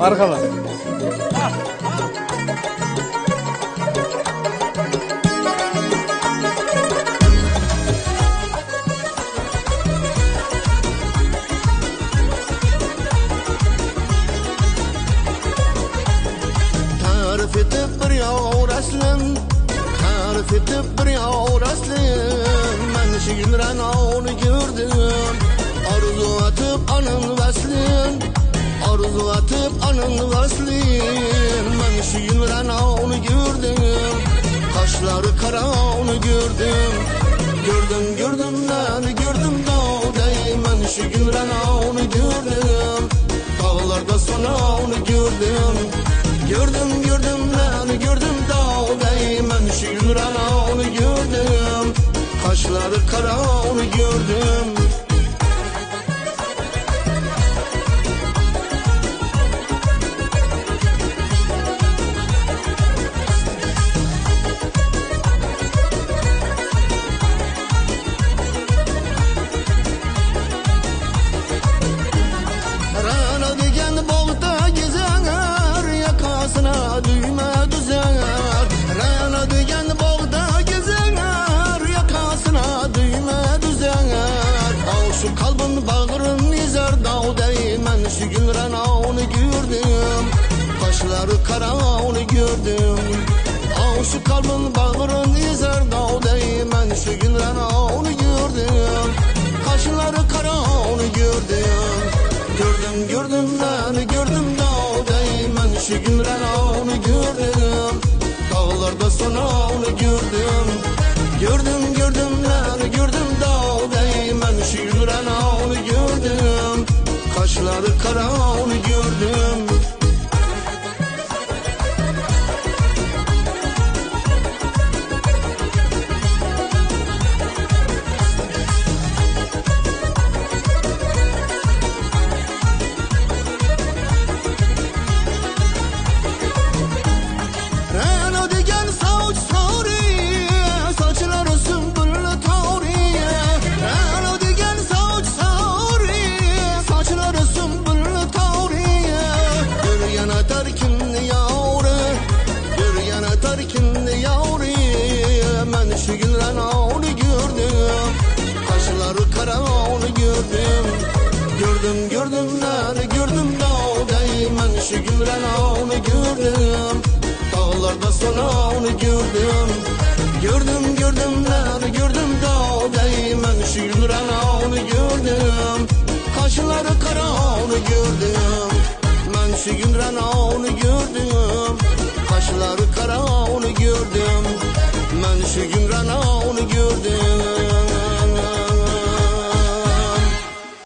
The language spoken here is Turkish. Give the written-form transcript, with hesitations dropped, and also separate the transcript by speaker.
Speaker 1: Arkadan.
Speaker 2: Tarif etip bir yavur aslın, tarif etip bir yavur aslın. Ben şu günren onu gördüm, arzu atıp anın vaslın, arzu atıp anın vaslın. Ben şu günren onu gördüm, kaşları kara onu gördüm. Gördüm lan gördüm dağdayım, ben şu günren onu gördüm, dağlarda sonra onu gördüm. Gördüm lan gördüm dağdayım, ben şu günren onu gördüm, kaşları kara onu gördüm. Rana degen bağda gezer, yakasına düğme düzer. Rana degen bağda gezer, yakasına düğme düzer. Al şu kalbin bağrın izar dağdayım, ben şu gün rana onu gördüm, kaşları kara onu gördüm. Al şu kalbin bağrın izar dağdayım, ben şu gün rana onu gördüm, kaşları kara onu gördüm. Gördüm lan gördüm dağdayım, ben şu günren onu gördüm, dağlarda sonra onu gördüm. Gördüm lan gördüm dağdayım, ben şu günren onu gördüm, kaşları kara onu gördüm. Rana degen saç sarı, saçları sümbüllü tariye. Rana degen saç sarı, saçları sümbüllü tariye. Bir yana terkinli yavru, bir yana terkinli yavru. Ben şu gün rana onu gördüm, kaşları kara onu gördüm. Gördüm lan gördüm dağdayım, ben şu gün rana onu gördüm, dağlarda sonra onu gördüm. Gördüm lan gördüm dağdayım, ben şu gün rana onu gördüm, kaşları kara onu gördüm. Ben şu gün rana onu gördüm, kaşları kara onu gördüm. Ben şu gün rana onu gördüm.